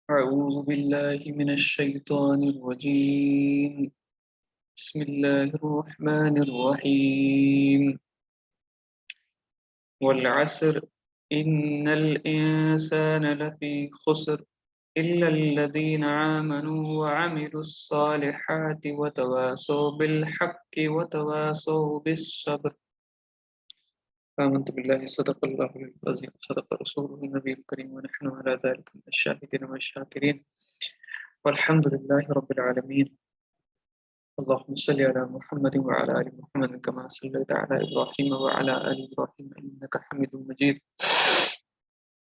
أعوذ بالله من الشيطان الرجيم بسم الله الرحمن الرحيم والعصر إن الإنسان لفي خسر إلا الذين آمنوا وعملوا الصالحات وتواصوا بالحق وتواصوا بالصبر آمنت بالله صدق الله العظيم صدق رسوله النبي الكريم ونحن على ذلك من الشاهدين والشاكرين والحمد لله رب العالمين اللهم صل على محمد وعلى آل محمد كما صليت على إبراهيم وعلى آل إبراهيم إنك حميد مجيد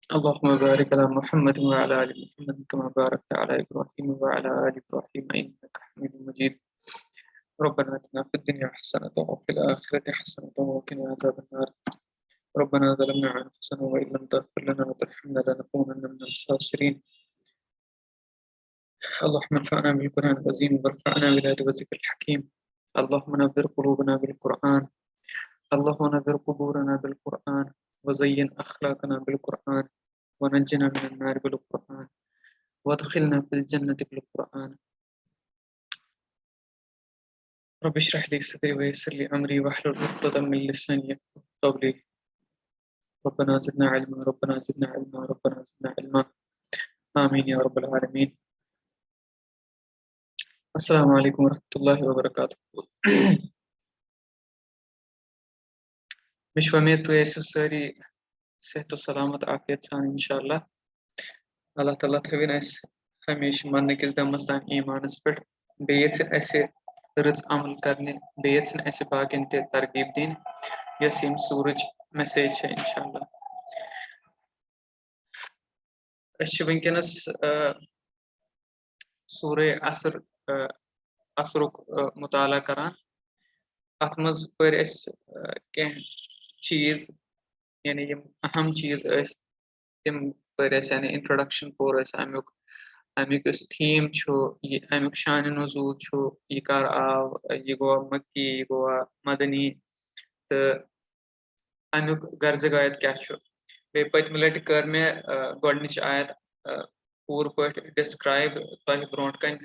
اللهم بارك على محمد وعلى آل محمد كما باركت على إبراهيم وعلى آل إبراهيم إنك حميد مجيد ربنا آتنا في الدنيا حسنة وفي الآخرة حسنة وقنا عذاب النار ربنا ظلمنا أنفسنا وإن لم تغفر لنا وترحمنا لنكونن من الخاسرين اللهم انفعنا بالقرآن العظيم وارفعنا بالآيات والذكر الحكيم اللهم نبر قلوبنا بالقرآن اللهم نبر قبورنا بالقرآن وزين أخلاقنا بالقرآن ونجنا من النار بالقرآن وادخلنا في الجنة بالقرآن رب اشرح لي صدري ويسر لي أمري واحلل عقدة من لساني يفقهوا قولي ربنا زدنا علما ربنا زدنا علما ربنا زدنا علما آمين يا رب العالمين السلام عليكم ورحمة الله وبركاته مش وميت ويسو ساري صحت وسلامت عافية سان إن شاء الله الله تعالى تبين أس هميش من كيس دمستان إيمان سبت بيتس أس رز عمل करने بيتس أس باقين ते तरकीब दिन यसीम सूरज मैसेज है إن شاء الله أش वंकनस सूरे असर असरुक मुताला करान अतमज पर अस कह चीज यानी यम अहम चीज अस तम पर अस यानी इंट्रोडक्शन पोर अस अमुक थीम ये अमुक शान नज़ूल ये कर आव ये गो मक्की ये गो मदनी तो अमुक गर्ज आयत क्या बे पतम लट कर मे गोडनिच आयत पूर पे डिस्क्राइब तह ब्रोट कन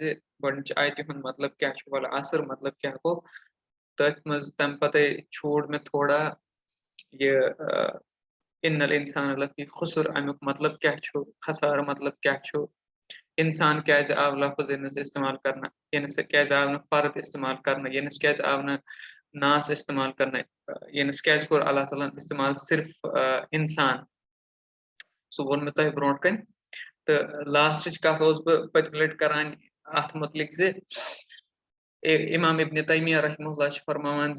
गोडनिच आयत हुंद मतलब क्या वल असर मतलब क्या गो तथ मज तम पते छोड़ में थोड़ा ये इन्नल इंसान लफी खुसर अमुक मतलब क्या खसार मतलब क्या इंसान क्या आव लफ्ज यनस इस्तेमाल करना यनस क्या आव न फर्द इस्तेमाल करना यनस क्या आव न नास इस्तेमाल करना यनस क्या कोर अल्लाह ताला इस्तेमाल सिर्फ इंसान सो वो में तह ब्रोट कन तो लास्ट कत पतम लट करान अत मुतलिक इमाम इब्न तैमिया रहमहुल्लाह फरमान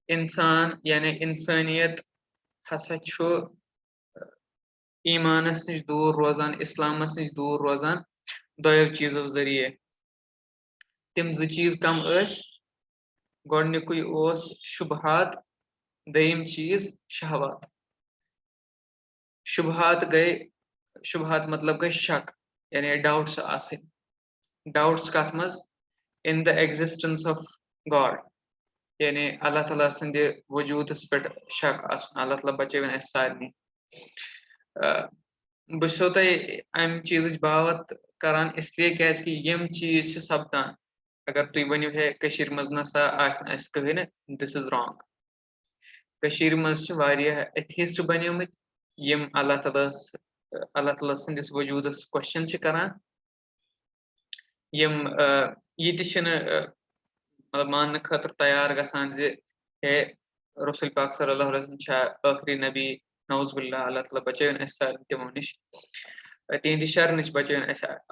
इंसान यानी इंसानियत हसा ईमानस नश दूर रोजान इस्लामस नश दूर रोजान दोयो चीजों जरिए तम चीज कम गोडनिकुई शुबहात दयिम चीज शहवात शुबहात मतलब गए शक यानी डाउट्स डाउट्स कत मज in the existence of God यानी अल्लाह ताला संद वजूदस पे शक अल्लाह ताला बचवन अस सारनी बो तह अम चीज बावत करान इसलिए क्या यम चीज सपदान अगर तुम वनो है मज नसा कहें दिस इज रॉन्ग मज एथिस्ट बनियोमत यम अल्लाह ताला संदिस वजूदस क्वेश्चन करान यम ये मतलब मान खतर तैयार गसान हे रसूल पाक सल्लल्लाहु अलैहि वसल्लम आखिरी नबी नौजुबिल्लाह अल्लाह ताला बचन अस तिमो नश तिहद शर नश बचन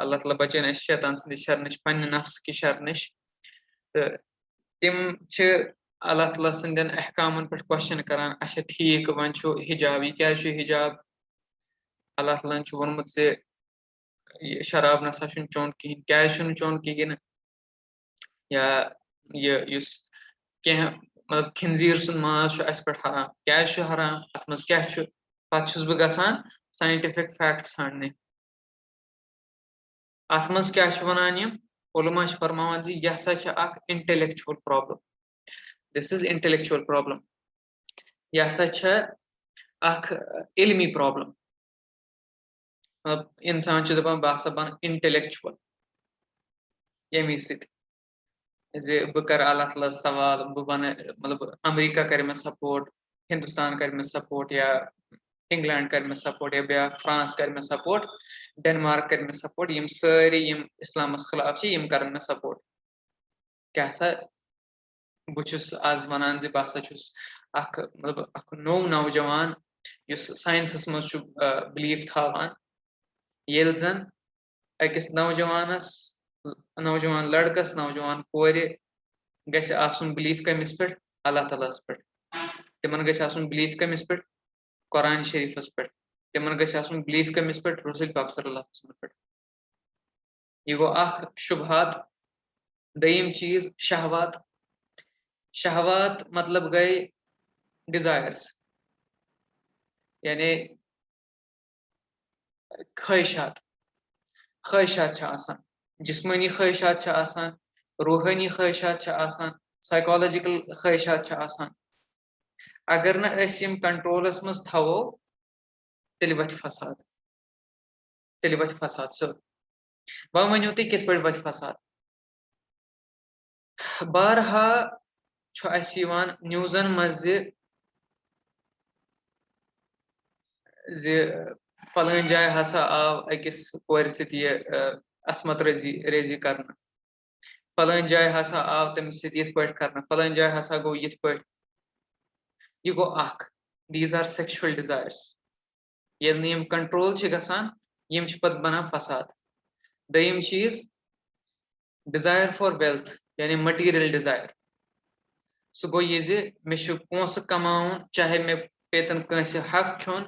अल्लाह ताला बचन अस शैतान संद शर नश पन्ने नफ्स कि शर नश तो तिम अल्लाह ताला संदन अहकामन पे क्वेश्चन करान अच्छा ठीक वन हिजाब यह क्या हिजाब अल्लाह ताला वोनमुत शराब नसा चोन कहें क्या चोन कहें या ये मतलब खिंजीर सुन माज पे हराम क्या हराम अत मज क्या पस बह गसान साइंटिफिक फैक्ट ाने अत मज क्या वनान उलमा फरमान यह हसा intellectual problem this is intellectual problem यह हसा اکھ علمی پرابلم مطلب اِنسان چھُ دَپان بہٕ ہسا بَنہٕ اِنٹلیکچُوَل ییٚمہِ سۭتۍ زِ بہٕ کَرٕ اللہ تعالیٰ ہَس سوال بہٕ بَنہٕ مطلب اَمریٖکا کَرِ مےٚ سپوٹ ہِندُستان کَرِ مےٚ سپوٹ یا اِنگلینڈ کَرِ مےٚ سپوٹ یا بیٛاکھ فرٛانٛس کَرِ مےٚ سپوٹ ڈٮ۪نمارک کَرِ مےٚ سپوٹ یِم سٲری یِم اِسلامَس خٕلاف چھِ یِم کَرَن مےٚ سپوٹ کیٛاہ سا بہٕ چھُس آز وَنان زِ بہٕ ہسا چھُس اکھ مطلب اکھ نوٚو نوجوان یُس ساینسَس منٛز چھُ بِلیٖف تھاوان ییٚلہِ زَن أکِس نوجوان لڑکَس نوجوان کورِ گژھِ آسُن بِلیٖف کٔمِس پٮ۪ٹھ اللہ تعالیٰ ہَس پٮ۪ٹھ تِمن گژھِ آسُن بِلیٖف کٔمِس پٮ۪ٹھ قۄرانہِ شریٖفَس پٮ۪ٹھ تِمن گژھِ آسُن بِلیٖف کٔمِس پٮ۪ٹھ رسول پاک صلی اللہ علیہ وسلم پٮ۪ٹھ یہِ گوٚو اکھ شُبہات دوٚیِم چیٖز شہوات مطلب گٔے ڈِزایرٕز یعنی خٲہِشات چھِ آسان جِسمٲنی خٲہِشات چھِ آسان روحٲنی خٲہِشات چھِ آسان سایکالجِکل خٲہِشات چھِ آسان اگر نہٕ أسۍ یِم کنٹرولَس منٛز تھاوو تیٚلہِ وَتھِ فساد سیوٚد وۄنۍ ؤنِو تُہۍ کِتھ پٲٹھۍ وَتھِ فساد بارہا چھُ اَسہِ یِوان نِوزَن منٛز زِ فلٲنۍ جایہِ ہسا آو أکِس کورِ سۭتۍ یہِ عصمت ریزی کرنہٕ فلٲنۍ جایہِ ہسا آو تٔمِس سۭتۍ یِتھ پٲٹھۍ کرنہٕ فلٲنۍ جایہِ ہسا گوٚو یِتھ پٲٹھۍ یہِ گوٚو اکھ دیٖز آر سیکشوَل ڈِزایرٕز ییٚلہِ نہٕ یِم کنٹرول چھِ گژھان یِم چھِ پتہٕ بنان فساد دوٚیِم چیٖز ڈِزایر فار ویلتھ یعنی مٔٹیٖریل ڈِزایر سُہ گوٚو یہِ زِ مےٚ چھُ پونٛسہٕ کماوُن چاہے مےٚ پیتن کٲنٛسہِ حق کھیوٚن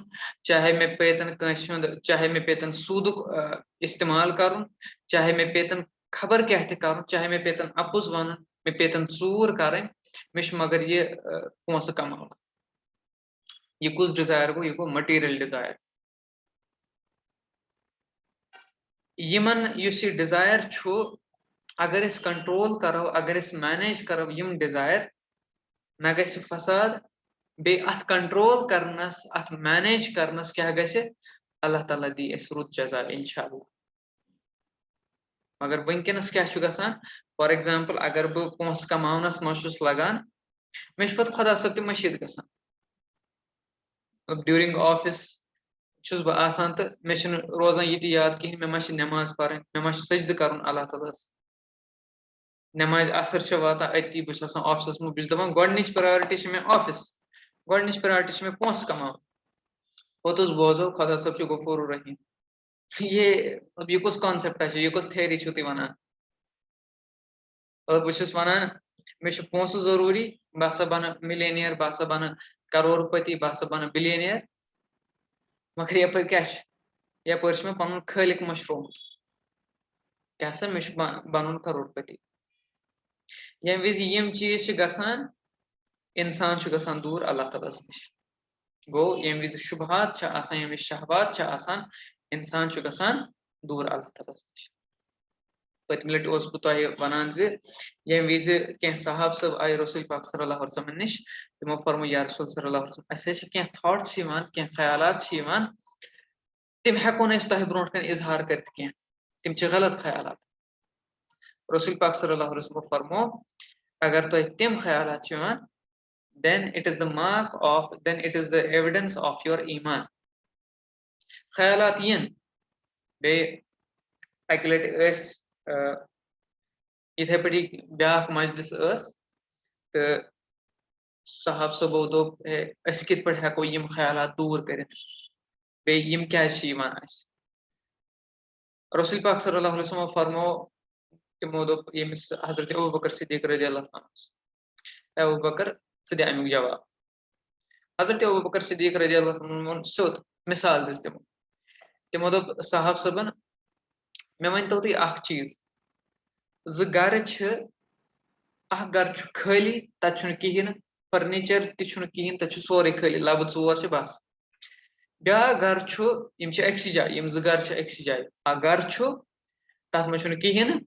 چاہے مےٚ پیتن کٲنٛسہِ ہُنٛد چاہے مےٚ پیتن سوٗدُک اِستعمال کرُن چاہے مےٚ پیتن خبر کیٛاہ تہِ کرُن چاہے مےٚ پیتن اَپُز وَنُن مےٚ پیتن ژوٗر کرٕنۍ مےٚ چھُ مگر یہِ پونٛسہٕ کماوُن یہِ کُس ڈِزایر گوٚو یہِ گوٚو مٔٹیٖریل ڈِزایر یِمن یُس یہِ ڈِزایر چھُ اگر أسۍ کنٹرول کرو اگر أسۍ مینیج کرو یِم ڈِزایر نہ گژھِ فساد بیٚیہِ اَتھ کنٹرول کرنس اَتھ مینیج کرنس کیٛاہ گژھِ اللہ تعالیٰ دی اَسہِ رُت جزا اِنشاء اللہ مگر وٕنکیٚنس کیٛاہ چھُ گژھان فار ایگزامپٕل اگر بہٕ پونٛسہٕ کماونس منٛز چھُس لگان مےٚ چھُ پتہٕ خۄدا صٲب تہِ مٔشیٖد گژھان ڈیوٗرِنٛگ آفِس چھُس بہٕ آسان تہٕ مےٚ چھُنہٕ روزان یہِ تہِ یاد کِہیٖنۍ مےٚ ما چھِ نٮ۪ماز پرٕنۍ مےٚ ما چھُ سجدٕ کرُن اللہ تعالیٰ ہس نٮ۪مازِ اثر چھِ واتان أتی بہٕ چھُس آسان آفسَس منٛز بہٕ چھُس دَپان گۄڈٕنِچ پرٛیارٹی چھِ مےٚ آفِس گۄڈٕنِچ پرٛیارٹی چھِ مےٚ پونٛسہٕ کماوُن پوٚتُس بوزو خۄدا صٲب چھُ غفوٗر رحیٖم یہِ کُس کانسیپٹا چھُ یہِ کۄس تھیری چھِو تُہۍ وَنان بہٕ چھُس وَنان مےٚ چھُ پونٛسہٕ ضروٗری بہٕ ہسا بَنہٕ مِلیٚنِیر بہٕ ہسا بَنہٕ کَرور پٔتی بہٕ ہسا بَنہٕ بِلیٚنِیر مگر یَپٲرۍ کیٛاہ چھُ یَپٲرۍ چھُ مےٚ پَنُن خٲلِق مٔشرومُت کیٛاہ سا مےٚ چھُ بَنُن کَرور پٔتی ییٚمہِ وِزِ یِم چیٖز چھِ گژھان اِنسان چھُ گژھان دوٗر اللہ تعالیٰ ہَس نِش گوٚو ییٚمہِ وِزِ شُبہات چھِ آسان ییٚمہِ وِزِ شہوات چھِ آسان اِنسان چھُ گژھان دوٗر اللہ تعالیٰ ہَس نِش پٔتمہِ لَٹہِ اوسُس بہٕ تۄہہِ وَنان زِ ییٚمہِ وِزِ کینٛہہ صحاب صٲب آیہِ رسول پاک صلی اللہ علیہ وسلم نِش تِمو فرموو یا رسول صلی اللہ علیہ وسلم اَسہِ حظ چھِ کینٛہہ تھاٹٕس یِوان کینٛہہ خیالات چھِ یِوان تِم ہٮ۪کو نہٕ أسۍ تۄہہِ برونٛٹھ کَنۍ اِظہار کٔرِتھ کینٛہہ تِم چھِ غلط خیالات رسول پاک صلی اللہ علیہ وسلمو فرموو اگر تۄہہِ تِم خیالات چھِ یِوان then it is the evidence of your ایٖمان خیالات یِن بیٚیہِ اَکہِ لَٹہِ ٲسۍ یِتھَے پٲٹھی بیٛاکھ مجلِس ٲس تہٕ صحاب صٲبو دوٚپ ہے أسۍ کِتھ پٲٹھۍ ہٮ۪کو یِم خیالات دوٗر کٔرِتھ بیٚیہِ یِم کیٛازِ چھِ یِوان اَسہِ رسول پاک صلی اللہ علیہ وسلمو فرموو تِمو دوٚپ ییٚمِس حضرت ابوٗبکر صدیٖق رضی اللہ عنہُس ابوٗبکر ژٕ دِ اَمیُک جواب حضرت ابوٗبکر صدیٖق رضی اللہ عنہُن ووٚن سیوٚد مِثال دِژ تِمو دوٚپ صحاب صٲبن مےٚ ؤنۍتو تُہۍ اکھ چیٖز زٕ گرٕ چھِ اکھ گرٕ چھُ خٲلی تَتہِ چھُنہٕ کِہیٖنۍ نہٕ فرنیٖچر تہِ چھُنہٕ کِہیٖنۍ تَتہِ چھُ سورُے خٲلی لَبہٕ ژور چھِ بس بیٛاکھ گرٕ چھُ یِم چھِ أکسٕے جایہِ یِم زٕ گرٕ چھِ أکسٕے جایہِ اکھ گرٕ چھُ تَتھ منٛز چھُنہٕ کِہیٖنۍ نہٕ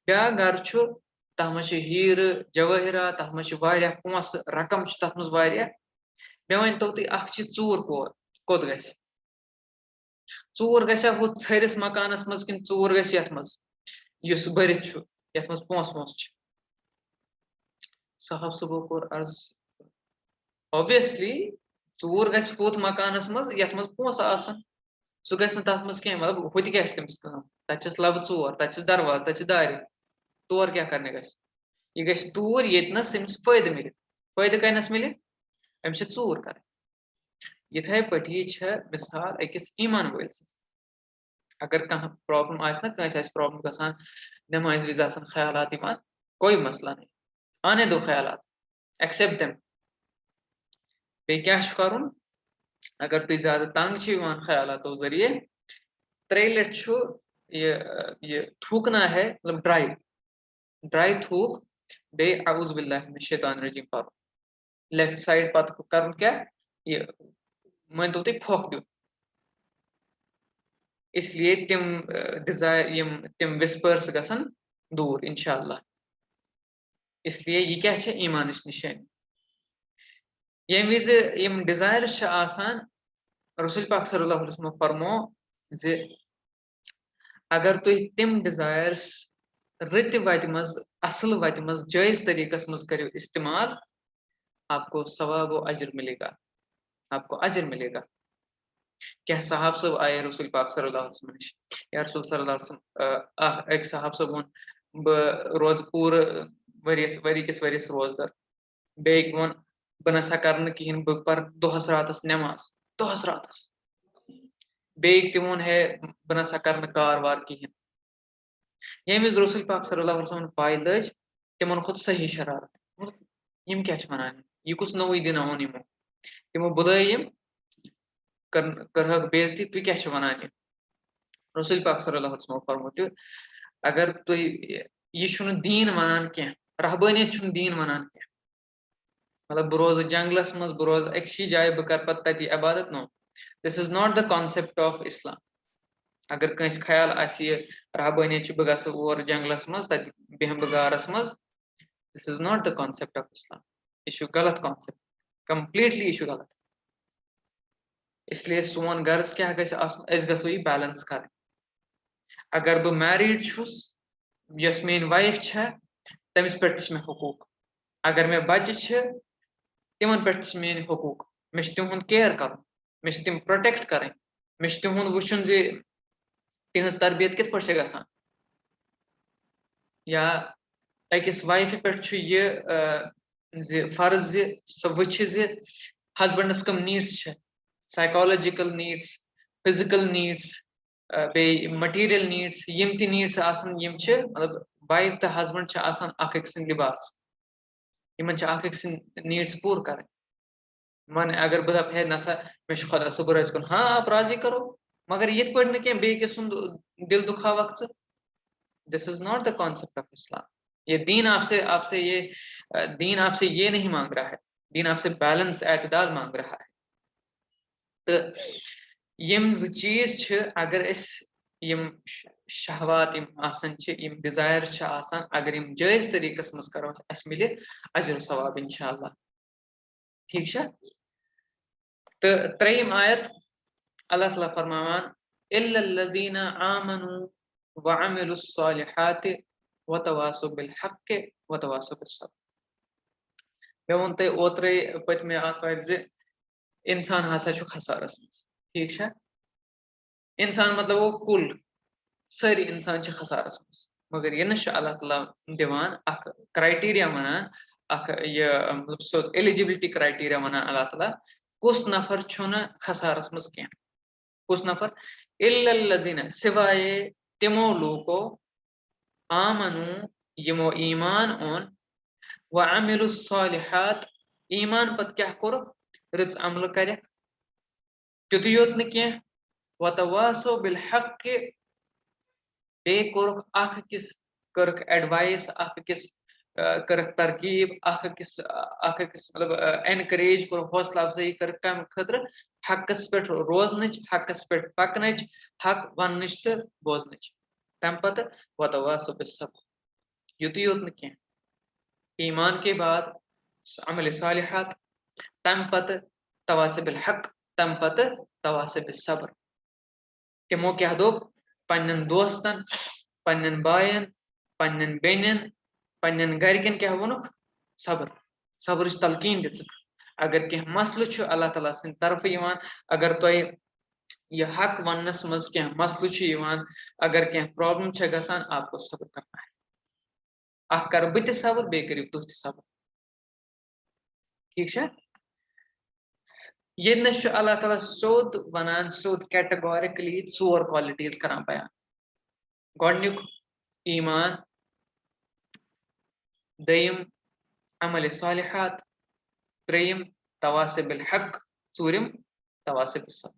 بیٛاکھ گرٕ چھُ تَتھ منٛز چھِ ہیٖرٕ جوٲہِرات تَتھ منٛز چھِ واریاہ پونٛسہٕ رقم چھُ تَتھ منٛز واریاہ مےٚ ؤنۍتو تُہۍ اکھ چھِ ژوٗر پور कोत गस चूर गसा हु छरिस मकानस मज किन चूर गस यथ मज युस भरित छु यथ मज पोंस पोंस छु साहब सबो कोर अर्ज ऑब्वियसली चूर गस हुत मकानस मज यथ मज पोंस आसन सु गस न तथ मज के मतलब हुत गस तमिस काम तचस लब चूर तचस दरवाज तचस दारि तोर क्या करने गस ये गस तूर येतनस सिम्स फायदे मिले फायदे कनस मिले अम चूर कर इथे पटी मिसाल अकिस ईमान वल अगर कह प्रॉब्लम ना कंस प्रॉब्लम गसान नमाज विज ख्यालात कोई मसला नहीं आने दो ख्यालात एक्सेप्ट देम बे क्या करुन अगर तुम ज्यादा तंग ख्यालातों जरिए 3 लट ये थूकना है मतलब ड्राई थूक बे अऊज़ बिल्लाहि मिनश शैतानिर रजीम पर लेफ्ट साइड पत कर क्या ये मन तो फोक दो इसलिए तिम डिजायर यम तिम विस्पर्स गसन दूर इंशाअल्लाह इसलिए ये क्या है ईमान निशान ये विज यम डिजायर आसान रसूल पाक सल्लल्लाहु अलैहि वसल्लम फरमो जे अगर तुम तिम डिजायर्स रित वत मज असल वत मज जायज तरीकस मज करो इस्तेमाल आपको सवाब व अजर मिलेगा आपको अजर मिलेगा क्या साहब सब आए रसूल पाक सल्लल्लाहु अलैहि वसल्लम या रसूल सल्लल्लाहु अलैहि वसल्लम एक साहब सब वोन ब रोज पूर वरी किस वरिस रोजदार बेक वोन ब नसा कर कहें ब पर दोहस रातस नमाज दोहस रातस बेक तिमोन है ब नसा कर कार वार कहें ये विज रसूल पाक सल्लल्लाहु अलैहि वसल्लम पाय लज तिमन खुद सही शरारत यम क्या वनान यह कुछ नवुई दिन ओन यमो तिमो बुलाय यम करहक बेइज्जती तु क्या वनान रसूल पाक सल्लल्लाहु अलैहि वसल्लम फरमो अगर तु यह दीन वनान क्या रहबानियत दीन वनान क्या मतलब बह रोज जंगलस मज बह रोज अक्सी जाय बह कर पत तती इबादत no this is not the concept of Islam अगर कंस ख्याल रहबानियत बह गस और जंगलस मज तत बेहम बह गारस मज this is not the concept of इस्लाम यह गलत कॉन्सेप्ट कंप्लीटली यह गलत इसलिए सोन गर्ज क्या गो यह बैलेंस कर अगर बह मैरिड छुस यस मेन वाइफ तमिस पे मे हकूक अगर मे बच्चे तिमन पे मेन हकूक मे तिहुंद केयर कर मे तिम प्रोटेक्ट करें मे तिहुंद वुचन जे तिहज तरबियत कित पे गसान या अकिस वाइफ पे फर्ज सह वुच हस्बेंडस कम needs psychological needs physical needs बे मटीरियल नीड्स यम ती नीड्स आसन यम मतलब वाइफ तो हस्बेंड आसान अक सिंद लिबास इन नीड्स पूर कर मन अगर बह दप है नसा मे खुदा सब्र कर हाँ आप राजी करो मगर ये पे कह बेकिस दिल दुखावक this is not the concept of Islam ये दीन आपसे ये दीन आपसे ये नहीं मांग रहा है दीन आपसे बैलेंस एतदाल मांग रहा है तो यम चीज अगर यम शहवात यम डिजायर अगर यम जायज तरीकस मज करो मिले अजर सवाब इंशाअल्लाह ठीक है तो 3 आयत अल्लाह ताला फरमान इल्लल्लज़ीना आमनू व अमिलुस सालिहात व तवासौ बिल हक़ व तवासौ बिस सब्र मे वोन तै ओत्रे पतमे आथवार जे इंसान हसा छु खसारस मज ठीक है इंसान मतलब वो कुल सारी इंसान खसारस मज मगर यह अल्लाह ताला दिवान अख क्राइटेरिया वनान अख ये मतलब सो एलिजिबिलिटी क्राइटेरिया वनान अल्लाह ताला कुस नफर छुना खसारस मज क्या कुस नफर इल्लल्लज़ीना सिवाय तिमो लोको आमनु यमो ईमान ओन व अमिलुस सालिहात ईमान पत क्या कोर रिज अमल कर तुत योत न क्या व तवासौ बिल हक़ बे कोरक अख किस करक एडवाइस अख किस करक तरकीब अख किस मतलब एनकरेज कर हौसला अफजाई कर कम खतर हकस पे रोजन हकस पे पकन हक वन तो बोजन तम पत वतवासौ बिस्सब्र युत योत न क्या ईमान के बाद अमल सालिहात तम पत तवासौ बिल हक़ तम पत तवासिब सब्र तिमो क्या दोप पन्नन दोस्तन पन्नन बायन पन्नन बेनन पन्नन घरकन क्या वोनुक सब्र सब्र तलकीन दिस अगर कह मसल अल्लाह ताला सिंद तरफ यवान अगर तो यह हक वनस मज क्या मसल अगर क्या प्रॉब्लम गसान आपको सब्र करना है अख कर बह सब्र बे करियो तुह सब्र ठीक है ये अल्लाह ताला सोद वनान सोद कैटेगोरिकली 4 क्वालिटीज करान बयान गोडनुक ईमान दयम अमल सालिहात त्रेयम तवासिब हक चूरिम तवासिब सब्र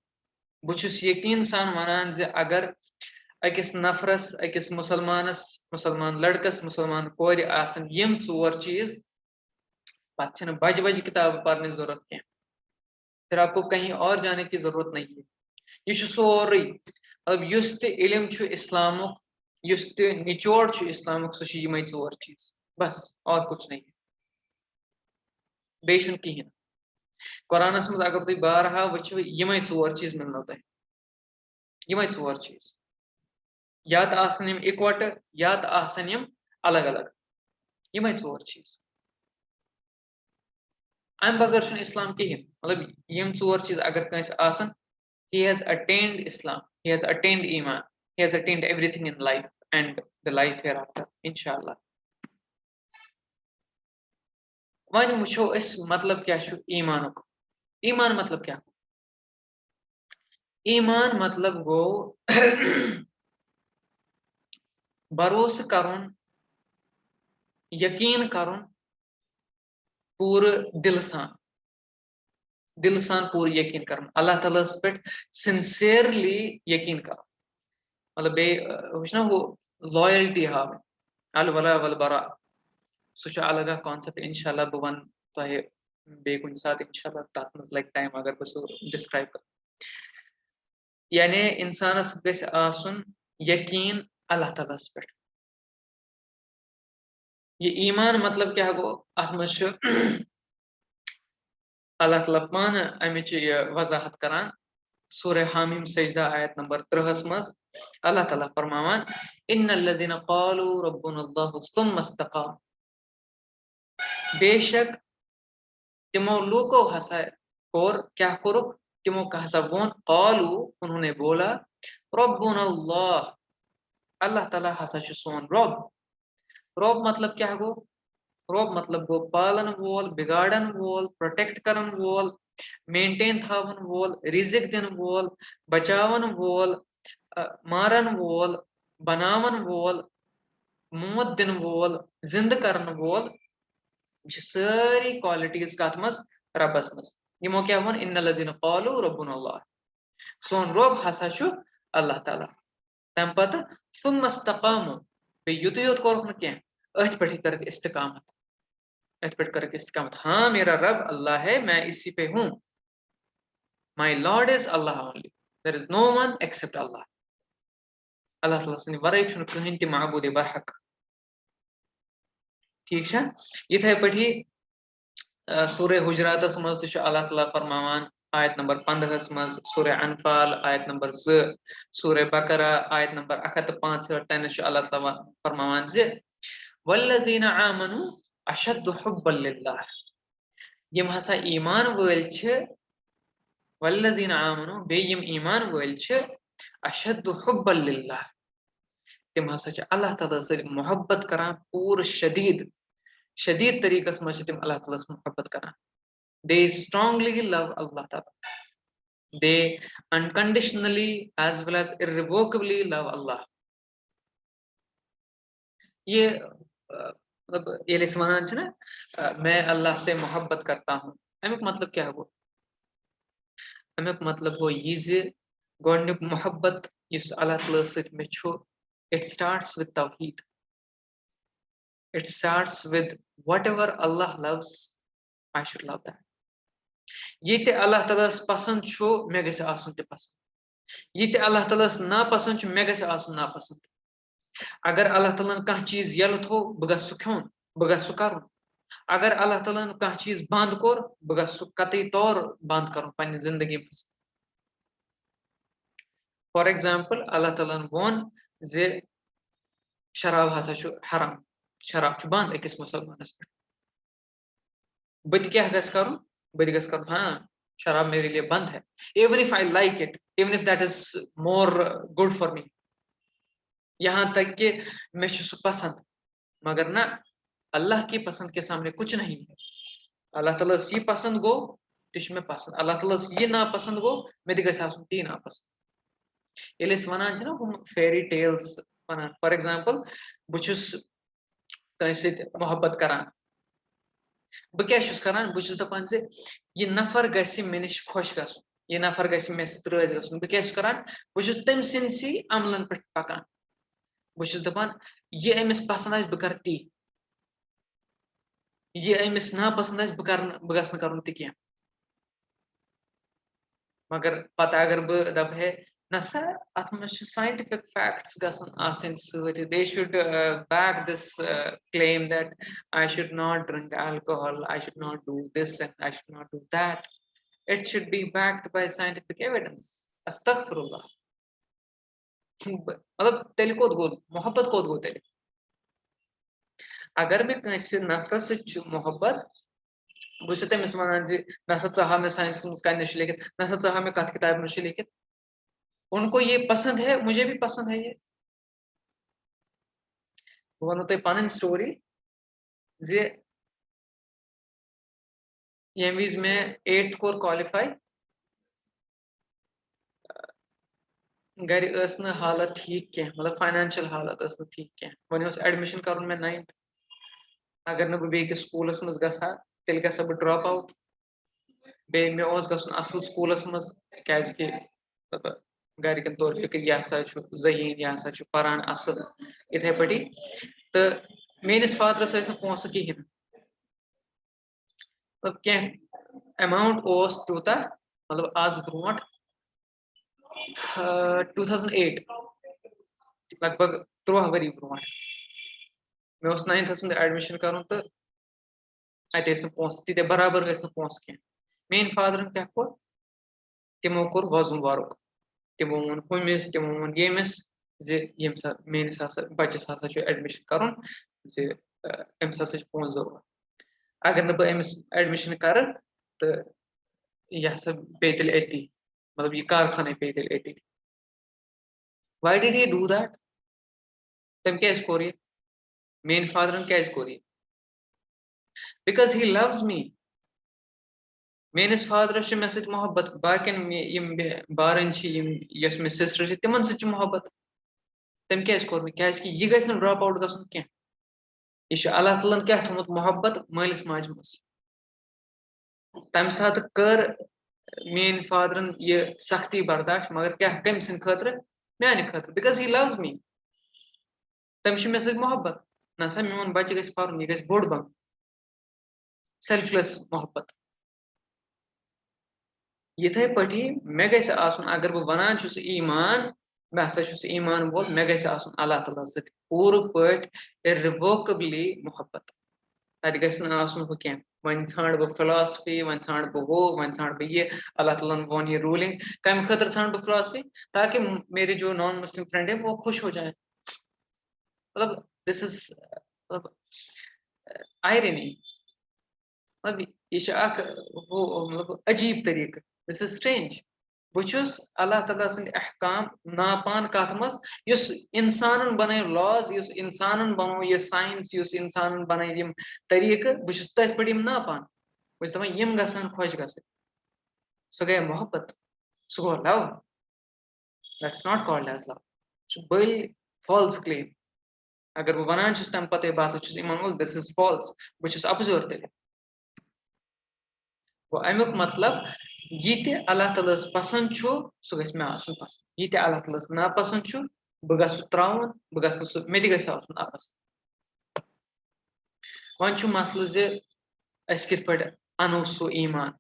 बुछुस यकीन सान वनान जे अगर अकिस नफरस अकिस मुसलमान लड़कस मुसलमान कोर आसन यम 4 चीज पत बज बज किताब पढ़ने जरूरत क्या फिर आपको कहीं और जाने की जरूरत नहीं है यह सोरी अब युस इलम इस्लामुक युस निचोड़ इस्लामुक सह यम 4 चीज बस और कुछ नहीं बेशन कहें कुरानस मज अगर तुम बारहा वो यम 4 चीज मिलनो तुम यम 4 चीज या तो आसन इकवट या तो आसन अलग अलग यम 4 चीज अम बगैर इस्लाम कहें मतलब यम 4 चीज अगर कंस आसन he has attained Islam, he has attained Iman, he has attained everything in life and the life hereafter, inshallah. One वो मतलब क्या ईमान ईमान मतलब क्या ईमान मतलब गो भरोस करुन यकीन करुन पूरे दिल सान पूरे यकीन कर अल्लाह ताला पे सिंसियरली यकीन कर मतलब बे ना वो लॉयल्टी हाव अल वला वल बरा सह अलग कॉन्सेप्ट इंशाल्लाह बह वन तह बे कुन सात इंशाल्लाह तथ मज लग टाइम अगर बह सह डिस्क्राइब कर यानी इंसानस गछ आसुन यकीन अल्लाह ताला पे ये ईमान मतलब क्या गो अथ मज अल्लाह ताला पान अमिच वजाहत करान सूरह हामीम सजदा आयत नंबर 3 मज अल्लाह ताला फरमावान इन्नल्लज़ीना क़ालू रब्बुनल्लाहु सुम्मा इस्तक़ामू बेशक तिमो लोको हसा और क्या करो तिमो का हसा वोन क़ालू उन्होंने बोला रब्बुनल्लाह अल्लाह ताला हसा सोन रब मतलब क्या गो रब मतलब गो पालन वोल बिगाड़न वोल प्रोटेक्ट करन वोल मेंटेन थावन वोल रिजिक दिन वोल बचावन वोल मारन वोल बनावन वोल मौत दिन वोल जिंद करन वोल सारी क्वालिटीज कत मज रबस मज यमो क्या वन इन्नल्लज़ीना क़ालू रब्बुनल्लाह सोन रब हसा अल्लाह ताला तम पत सुम्मा इस्तक़ामू बे युत योत कोरख न क्या अथ पे कर इस्तिकामत अथ पे कर इस्तिकामत हाँ मेरा रब अल्लाह है मैं इसी पे हूँ my lord is Allah only there is no one except Allah Allah ताला सनि वरै छु कहीं ते माबूद बरहक ठीक है इथे पठी सूरह हुजरातस मज त अल्लाह ताला फरमावान आयत नंबर 15 मज सूरह अनफाल आयत नंबर 2 सूरह बकरा आयत नंबर 165 तन अल्लाह ताला फरमावान जे वल्लज़ीना आमनू अशद्दु हुब्बन लिल्लाह यम हसा ईमान वल छ वल्लज़ीना आमनू बे यम ईमान वल छ अशद्दु हुब्बन लिल्लाह तिम हसा छ अल्लाह ताला से मोहब्बत करा पूर शदीद तरीकस मज तिम अल्लाह ताला से मोहब्बत करा they strongly love Allah Ta'ala. They unconditionally as well as irrevocably love Allah. ये मतलब ये लिस्माना है ना मैं अल्लाह से मोहब्बत करता हूँ अमिक मतलब क्या हो अमिक मतलब हो ये जे गोडनुक मोहब्बत इस अल्लाह ताला से में छो it starts with tawheed it starts with whatever Allah loves I should love that ये ते अल्लाह ताला पसंद छो मे गस आसुन ते पसंद ये ते अल्लाह ताला नापसंद छो मे गस आसुन नापसंद अगर अल्लाह ताला कह चीज यल थो बह गस खोन बह गस कर अगर अल्लाह ताला कह चीज बंद कोर बह गस कतई तौर बंद कर पन्ने जिंदगी मज For example, Allah Ta'ala won ze शराब हसा छु हराम शराब छु बंद अकिस मुसलमानस पे बत क्या गस करूं बत गस कर हाँ शराब मेरे लिए बंद है even if I like it even if that is more good for me यहाँ तक कि मैं छु पसंद मगर ना अल्लाह की पसंद के सामने कुछ नहीं है अल्लाह ताला ये पसंद गो तिश में पसंद अल्लाह ताला ये ना पसंद गो मैं दिख आसुन ती ना पसंद ये वनान ना हम फेरी टेल्स वनान फॉर एग्जांपल बुछुस कैसे मोहब्बत करान बह क्या करान बह दपान जे ये नफर गि मे नश खुश गसुन ये नफर गि मे सत राज गसुन बह क्या करान बह तम सी अमलन पे पकान बह दपान ये अमिस पसंद आस बह कर ती ये अमिस नापसंद आस बह गस कर तह मगर पता अगर बह दप है नसा अत मे साइंटिफिक फैक्ट्स गसन आसन सत they should back this claim that I should not drink alcohol I should not do this and I should not do that it should be backed by scientific evidence astaghfirullah मतलब तेल कोत गो मोहब्बत कोत गो तेल अगर मैं कंसे नफरत से मोहब्बत बह तमिस वन नसा चाह मे साइंस कह लिखित नसा चाह मे कत किताब में लिखित उनको ये पसंद है मुझे भी पसंद है ये वनो तह पन स्टोरी जे ये विज में 8th कोर क्वालिफाई घर हालत ठीक कह मतलब फाइनेंशियल हालत ठीक कह वन एडमिशन कर मैं 9th अगर न बह बेकिस स्कूलस मज गसा तेल गसा बह ड्रॉप आउट बे मे गसन असल स्कूलस मज क्या गरिकन तौर फिक्र यह हसा जहीन यह हसा पान असल इथे पटी तो मेनिस फादरस पोस कहें मतलब क्या अमाउंट तूता मतलब आज ब्रो 2008 लगभग 13 वरी ब्रो मे 9th मे एडमिशन कर तो अत पोस तीत बराबर पोस कह मेन फादरन क्या कोर तमो कोर वजन वर्क तमो वोन हुमिस तमो वोन येमिस ये मेनिस बच्चस हसा एडमिशन कर अमिस हसा पोस जरूरत अगर न बह अमिस एडमिशन कर तो यह हसा पे तेल अति मतलब ये कारखाने पे तेल अति why did he do that तम क्या कोर ये मेन फादरन क्या कोर ये because he loves me मेनिस फादरस मे सत मोहब्बत बाकिन बारन यस मे सिस्टर तिमन सत मोहब्बत तम क्या कोर मे क्या यह गि ड्रॉप आउट गसन कह यह अल्लाह तालन क्या थोमुत मोहब्बत मालिस माज मज तम सात कर मेन फादरन ये सख्ती बर्दाश्त मगर क्या कम सद खतर म्यान खतर बिकॉज ही लव्स मी तम मे सत मोहब्बत नसा मोन बच्चे गि पर यह गि बोड़ बन सेल्फलेस मोहब्बत इथे पटी मे गि अगर बह वनान ईमान मे हसा ईमान वोल मे गि अल्लाह ताला सत पूर पे इररिवोकेबली मोहब्बत अत गु कह वन ाण बह फिलासफी वन ाण बह वो वन ाण बह ये अल्लाह ताला वोन ये रूलिंग कम खतर ाण बह फिलासफी ताकि मेरे जो नॉन मुस्लिम फ्रेंड है वो खुश हो जाए मतलब दिस इज मतलब आयरनी मतलब यह वो मतलब अजीब तरीक दिस इज स्ट्रेंज बहुस अल्लाह ताला सद अहकाम नापान कत मज इंसान बन लॉज इंसान बनो यह साइंस इंसान बन तरीक बहु तथ पे नापान बस दपान यम गसान खुश ग सह गई मोहब्बत सह गो love that's not called as love बल फॉल्स क्लेम अगर बह वनान तम पते बह हसा ईमान वोल दिस इज फॉल्स बहु अपजोर तेल गो अमुक मतलब यह अल्लाह ताला पसंद सह गि मे आसन पसंद यह अल्लाह ताला नापसंद बह गु त्रावन बह गु मे गि अपसंद वन मसल जे कित पे अनो सो ईमान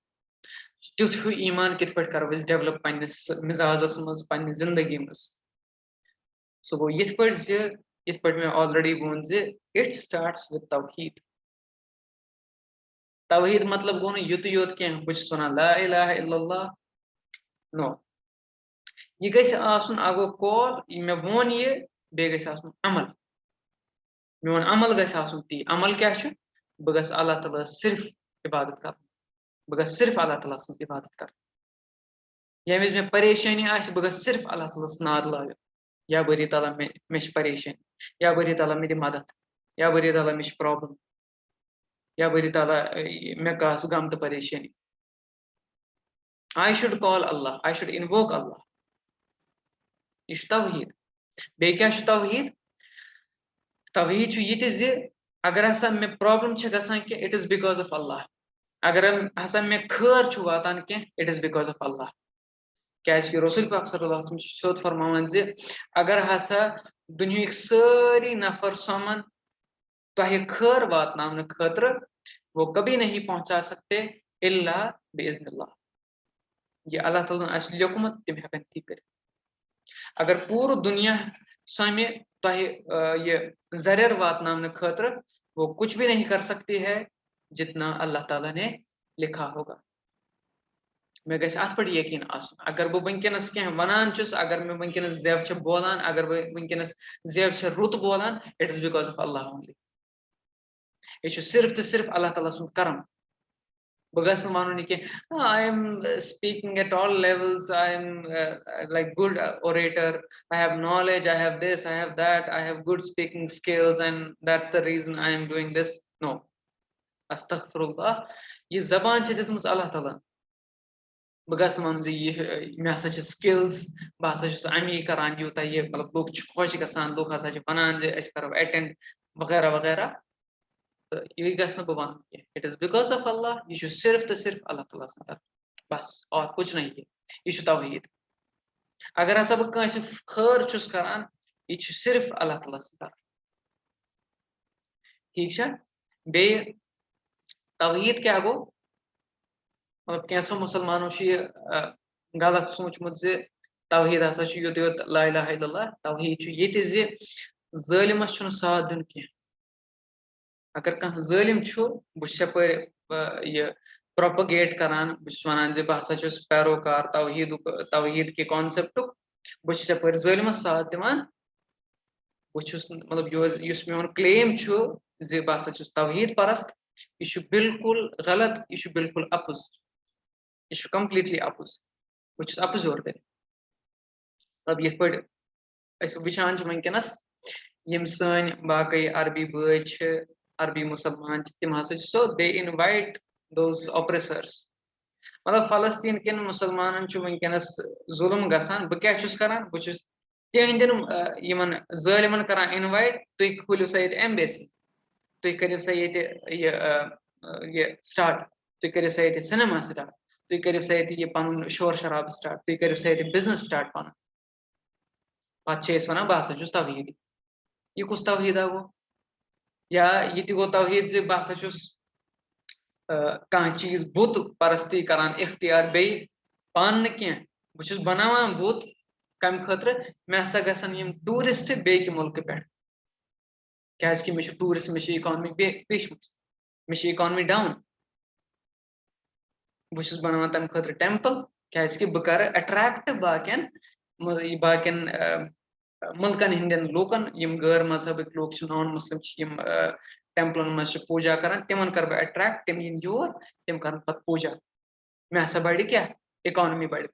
तुथ हूँ ईमान कित पे करो डेवलप पन्निस मिजाजस मज पन्नि जिंदगी मज सह गो यिथ पे मे ऑलरेडी वोन जे इट स्टार्ट्स विद तौहीद तौहीद मतलब गो युत योत कह बहुत वन ला इलाहा इल्लल्लाह नो ये गैस आसुन अगो कॉल मे वोन ये बे गैस आसुन अमल मोन अमल गैस आसुन ती अमल क्या छु बह गस अल्लाह ताला सिर्फ इबादत कर बह गस सिर्फ अल्लाह ताला सं इबादत कर ये मे परेशानी आस बह गस सिर्फ अल्लाह ताला नाद लाग या बरी ताला मे परेशानी या बरी ताला मे दे मदद या बरी ताला मे प्रॉब्लम या बरी ताला मे कास गम तो परेशानी I should call Allah I should invoke Allah ये तौहीद बे क्या तौहीद तौहीद ये ज अगर हसा मे प्रॉब्लम गसान कि इट इज बिकॉज ऑफ अल्लाह अगर हसा मे खैर वातान कि इट इज बिकॉज ऑफ अल्लाह क्या रसूल पाक सल्लल्लाहु अलैहि वसल्लम सोद फरमावन ज अगर हसा दुनिया सारी नफर समन तह खैर वातन खतर वो कभी नहीं पहुंचा सकते इल्ला बिइज़्निल्लाह ये अल्लाह ताला लिखुमत तिम हेकन ती कर अगर पूरी दुनिया सामे तह ये जरियर वातन खतर वो कुछ भी नहीं कर सकती है जितना अल्लाह ताला ने लिखा होगा मे गस अत पे यकीन आसन अगर बह वनकस कह वनान अगर मैं वनकस जेव बोलान अगर बह वनकस जेव रुत Bolan it is because of Allah only ये सिर्फ तो सिर्फ अल्लाह ताला सुन करम बह गस वन कि I am speaking at all levels I am like good orator I have knowledge I have this I have that I have good speaking skills and that's the reason I am doing this no astaghfirullah ये जबान दिसम अल्लाह ताला बह गस one मे हसा skills बह हसा अमी करान यूत ये मतलब लूक खुश गसान लूक हसा वनान करो अटेंड वगैरह वगैरह तो ये गस बह वन it is because of Allah ये सिर्फ तो सिर्फ अल्लाह ताला सं बस और कुछ नहीं है ये तौहीद अगर हसा बह कंस खैर करान ये सिर्फ अल्लाह ताला सं ठीक बे तौहीद क्या गो मतलब कैसो मुसलमानों गलत सोचमुत ज तौहीद हसा युत योत ला इलाहा इल्लल्लाह तौहीद ये ज ज़ालिमस छु साथ दिन कह अगर कह ज़ालिम छु बह ये प्रोपगेट करान बस वनान ज बह हसा पैरोकार तौहीद के कॉन्सेप्टुक बह ज़ालिमस साथ दिवान मतलब मोन क्लेम छु ज बह हसा तौहीद परस्त ये बिल्कुल गलत ये बिल्कुल अपुज ये कम्प्लीटली अपुज बह अपुज और कर अब ये वचान वनकस यम सन बाकी अरबी बय अरबी मुसलमान तिम हसा सो दे इनवाइट दोज ऑपरेसर्स मतलब फलस्तीन किन मुसलमान वनकस जुल्म गसान बह क्या करान बह तिहंदन ज़ालिमन करान इनवाइट तुम खोलो सा ये एम्बेसी तुम करो सा ये स्टार्ट तुम करो सा ये सिनेमा स्टार्ट तुम करो सा ये पन शोर शराब स्टार्ट तुम करो सा ये बिजनेस स्टार्ट पन पे वन बह हसा तौहीद ये कुछ तौहीद गो या ये गो तौहीद ज बह हसा कह चीज बुत परस्ती करान इख्तियार बे पान कह बह बनावान बुत कम खतर मे हसा गसन यम टूरिस्ट बेक मुल्क पे क्या मे टूरिस्ट मे इकोनॉमी पेशमच मे इकोनॉमी डाउन बह बनावान तम खतर टेम्पल क्या बह कर अट्रैक्ट बाकिन मुल्कन हिंदन लूकन यम गैर मजहबिक लोग नॉन मुस्लिम टेम्पलन मज पूजा करान तिमन कर बह अट्रैक्ट तिम इन योर तिम कर पत पूजा मे हसा बढ़ क्या इकोनॉमी बढ़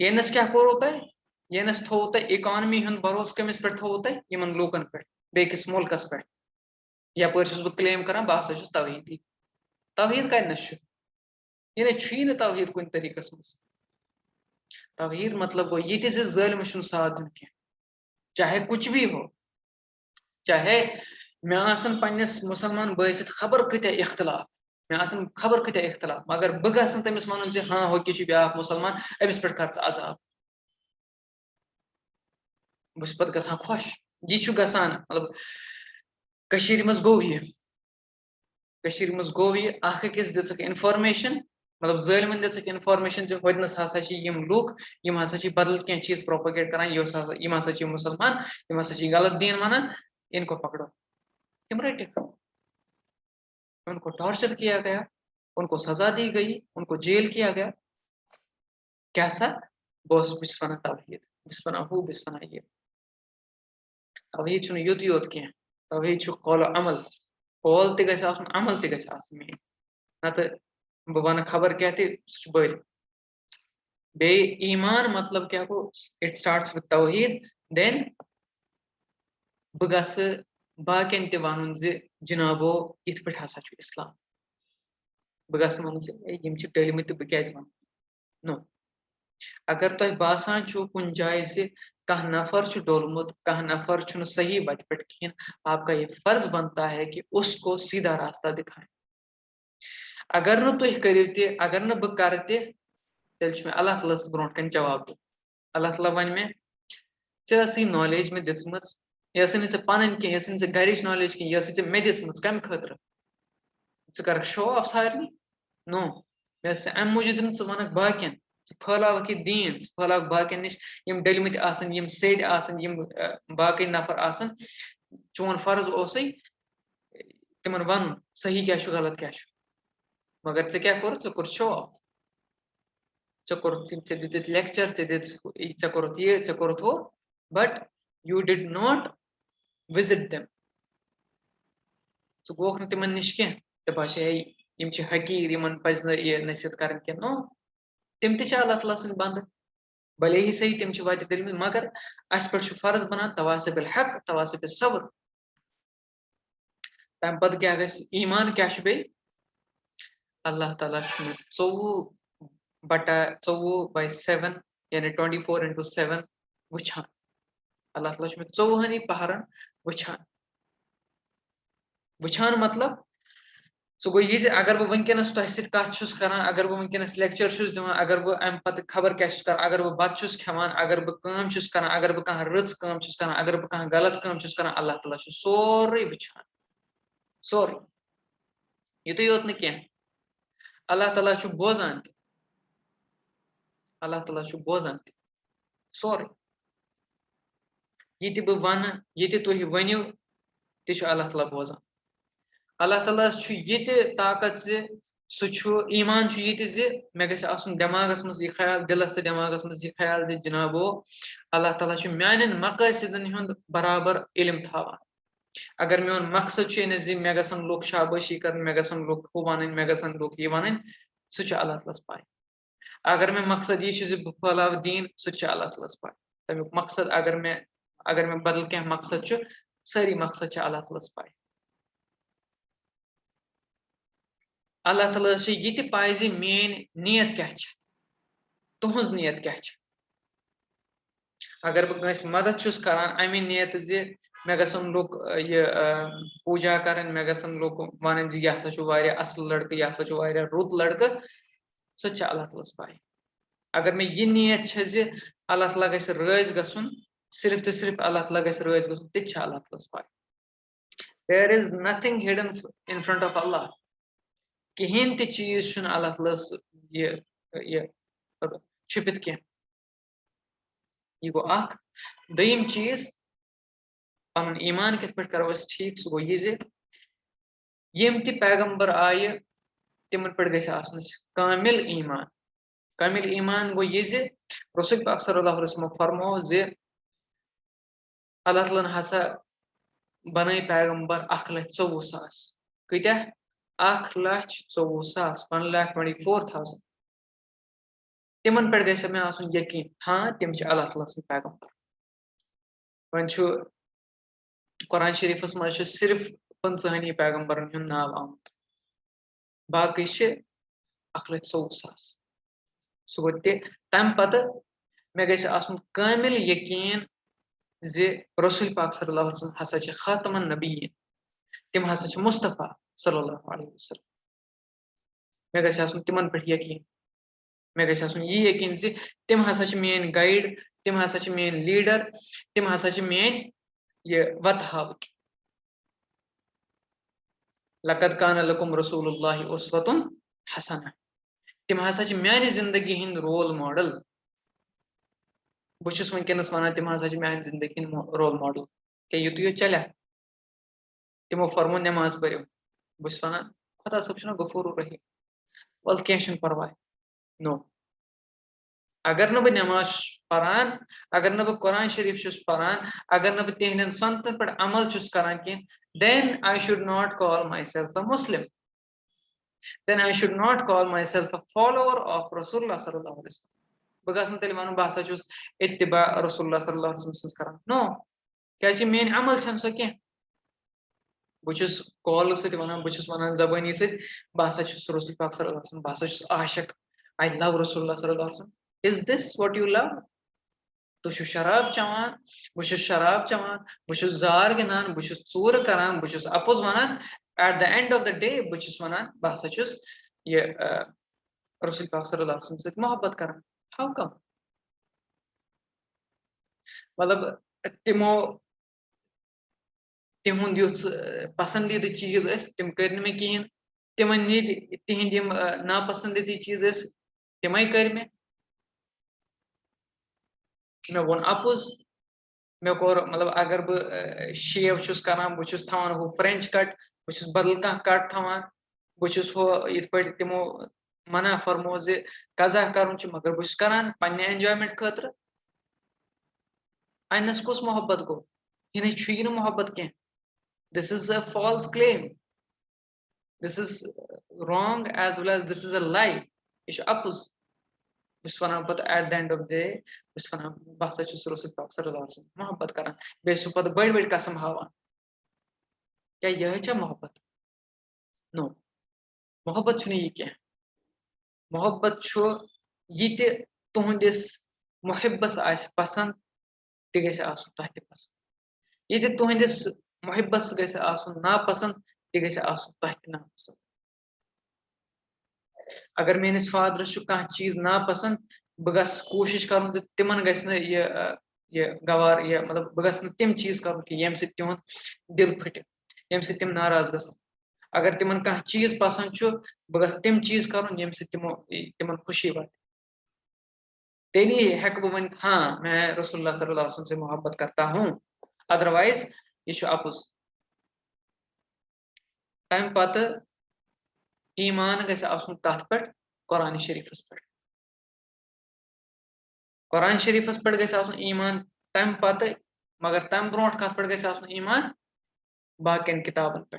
येनस क्या करो तह येनस थो तह इकोनॉमी हूं भरोस कमिस पे थो तह यमन लूकन पे बेकिस मुल्कस पे यपर बह क्लेम करान बह हसा तौहीदी तौहीद कतनस ये तौहीद कुन तरीकस मज तौहीद मतलब गो ये ज़ालिम साथ दिन कह चाहे कुछ भी हो चाहे मे आसन पन्निस मुसलमान भाई सत खबर कत्या इख्तलाफ मे आसन खबर कत्या इख्तलाफ मगर बह गसन तमिस वन हाँ हो कि ब्या मुसलमान अमिस पे कर अजाब बस पत गसान खुश ये गसान मतलब मज गो ये अकिस दिख इन्फॉर्मेशन मतलब ज़ालिमन दिख इन्फॉर्मेशन वदनस हसा लूक यम हसा बदल कह चीज प्रोपगेट करान यम हसा मुसलमान यम हसा गलत दीन वनान इनको पकड़ो तिम रटिक उनको टॉर्चर किया गया उनको सजा दी गई उनको जेल किया गया कैसा बस बस वनान तौहीद बस वनान हू बस वनान ये तौहीद छु युत योत कह तौहीद छु कौल अमल कौल ते गछ आसन अमल ते गछ आसन मे नत बह वन खबर क्या थी बल बे ईमान मतलब क्या गो इट स्टार्ट्स विद तौहीद देन बह गस बाकियन ते वनुन ज जनाबो इत पे हसा छु इस्लाम बह गस वन यम छि डलमत बह क्या वन नो अगर तुम बासान छु कुन जाय से कह नफर छु डोलमुत कह नफर छु सही वत पे कहें आपका ये फर्ज बनता है कि उसको सीधा रास्ता दिखाएं अगर न तुम करियो ते अगर न बह कर ते तेल छु मे अल्लाह ताला ब्रोट कन जवाब दो अल्लाह ताला वन में चे नॉलेज में दिसमत यह चे पन कह यह चे गरिच नॉलेज कह यह चे मे दिसमत कम खतर चे कर शो ऑफ सारे नो मे अम मूजूब दिन वन बाकियन फैलावक यह दीन फैलावक बाकियन निश यम डलमत आसन यम सेड आसन यम बाकी नफर आसन चोन फर्ज ओसै तिमन वन सही क्या गलत क्या मगर चे क्या कोर चे कोर शो ऑफ चे कोर चे दित लेक्चर चे दित चे कोर ये चे कोर वो but you did not visit them चे गोख न तिमन निश कह ते बाशे यम छि हकीर यमन पज न ये नसीहत करन के नो तिम ते अल्लाह ताला सन बंद भले ही सही तिम छि वात दिल में मगर अस पर छु फर्ज बना तवासे बिल हक तवासे बिल सब्र तम पद क्या गस ईमान क्या छु बे अल्लाह ताला छु 24/7 यानी 24/7 वुछान अल्लाह ताला छु 24 पहरन वुछान वुछान मतलब सो गो ये अगर बह वनकस तुम कत कर अगर बह वनकस लेक्चर दिवान अगर बह अम पे खबर क्या कर अगर बह बत खेवान अगर बह काम कर अगर बह कह रच काम कर अगर बह कह गलत काम कर अल्लाह ताला सोरे वुछान सोरे युत योत न कह अल्लाह ताला बोजान अल्लाह ताला बोजान सोरे ये बह वन ये तुम वनो ते अल्लाह ताला बोजान अल्लाह ताला ये ताकत सह ईमान ये मे गसन दिमागस मज यह ख्याल दिलस तो दिमागस मज यह ख्याल जनाबो अल्लाह ताला मान मकसदन हुंद बराबर इल्म थावान अगर मोन मकसद मे गसन लोग शाबाशी कर मे गसन लोग हु वन मे गसन लोग यह वन सह अल्लाह ताला पाय अगर मे मकसद यह बह फैलाव दीन सह अल्लाह ताला पाय तमिक मकसद अगर मे बदल क्या मकसद सारी मकसद अल्लाह ताला पाय अल्लाह ताला ये पाय मेन नियत क्या तुहज नियत क्या अगर बह कस मदद कर अमे नियत मे गसन लोग यह पूजा कर मे गसन लोग वन यह हसा असल लड़क यह हसा रुत लड़क सह अल्लाह ताला पाय अगर मे यह नियत अल्लाह ताला गस राज गसन सिर्फ तो सिर्फ अल्लाह ताला गस राज गसन ते अल्लाह ताला पाय there is nothing hidden in front of Allah कहें ते चीज अल्लाह ताला ये छुपित कह यह गो दयम चीज पन ईमान कित पे करो ठीक सह गो यम ते पैगंबर आय तिमन पे गसन कामिल ईमान गो ये रसूल पाक सल्लल्लाहु अलैहि वसल्लम फरमो अल्लाह ताला हसा बन पैगंबर 1,24,000 कत्या 1,24,000 1,24,000 तिमन पे गस मे आसन यकीन हाँ तिम अल्लाह ताला सद पैगंबर वन कुरान शरीफस मज सिर्फ 15 पैगंबरन हुंद नाव आमुत बाकी 1,24,000 सह गो तम पत मे गस आसन कामिल यकीन रसूल पाक सल्लल्लाहु अलैहि वसल्लम हसा खातमन नबीय्यीन तिम हसा मुस्तफा सल्लल्लाहु अलैहि वसल्लम मे गस आसन तिमन पे यकीन मे गस आसन यह यकीन तिम हसा मेन गाइड तिम हसा मेन लीडर तिम हसा मेन यह वत हावक लक़द कान लकुम रसूलुल्लाहि उस्वतुन हसना तिम हसा मानी जिंदगी हिंद रोल मॉडल बहुत वनकस वन तिम हसा मानी जिंदगी हिंद रोल मॉडल क्या युत यो चलिया तिमो फरमो नमाज परो बहुत वन खुदा सब गफूर रहीम वल कह परवाह नो अगर न बह नमाज परान, अगर न बह कुरान शरीफ छुस परान, अगर न बह तिहंदन सुन्नतन पर अमल छुस करान कि, then I should not call myself a Muslim. Then I should not call myself a follower of Rasulullah sallallahu alaihi wasallam. Beh gژھن teli vanun beh hasa chus ittiba Rasulullah sallallahu alaihi wasallam karan. No, kyazi mein amal chan so keh. Beh chus call siti vanan, beh chus vanan zabani siti, beh hasa chus Rasul pak sallallahu alaihi wasallam, beh hasa chus ashaq. I love Rasulullah sallallahu alaihi wasallam. Is this what you love? तो शराब चवान, बह शराब चवान, बह jar गिनान, बह चूर करान, बह अपोज वनान, at the end of the day बह वनान बह हसा ये रसूल पाक सल्लल्लाहु अलैहि वसल्लम सहित मोहब्बत करान. How come? मतलब तिमो तिहुंद युस पसंदीदा चीज तिम कर मे कहें, तिमन तिहंद नापसंदीदा चीज तिमे कर मे वोन अपोज. मे कोर मतलब अगर बह शेव छुस करान, बह छुस थवान वो फ्रेंच कट, बह छुस बदल कह कट थवान, बह छुस वो इत पे तिमो मना फरमो जे कजा करुन छु, मगर बह छुस करान पन्ने एंजॉयमेंट खतर. आइनस कुस मोहब्बत गो? यह छु न मोहब्बत कह. This is a false claim. This is wrong as well as this is a lie. Yeh छु अपोज. बस वनान पत eight the end of the day बस वनान बह हसा छुस रसूल पाक सल्लल्लाहु अलैहि वसल्लम मोहब्बत करान. बे सु पत बड़ बड़ कसम हावान. क्या यह छ मोहब्बत? नो. मोहब्बत छु यह कह. मोहब्बत छु यह ते तुहंदिस मुहिब्बस आस पसंद ते गछ आसुन तह ते पसंद. यह ते तुहंदिस मुहिब्बस गछ आसुन नापसंद ते गछ आसुन तह ते नापसंद. अगर मेनिस फादरस छु कह चीज नापसंद, बह गस कोशिश करुन त तिमन गछ न ये गवार ये मतलब बह गस न तिम चीज करुन कि यम से तिहुंद दिल फट, यम से तिम नाराज गसन. अगर तिमन कह चीज पसंद छु, बह गस तिम चीज करुन यम से तिमन खुशी वात. तेली हेक बह वन हाँ मैं रसूलुल्लाह सल्लल्लाहु अलैहि वसल्लम से मोहब्बत करता हूँ. अदरवाइज यह छु अपोज. तम पत ईमान गछ आसुन कथ पे कुरान शरीफस पे. कुरान शरीफस पे गछ आसुन ईमान तम पत, मगर तम ब्रोट कथ पे गछ आसुन ईमान बाकियन किताबन पे.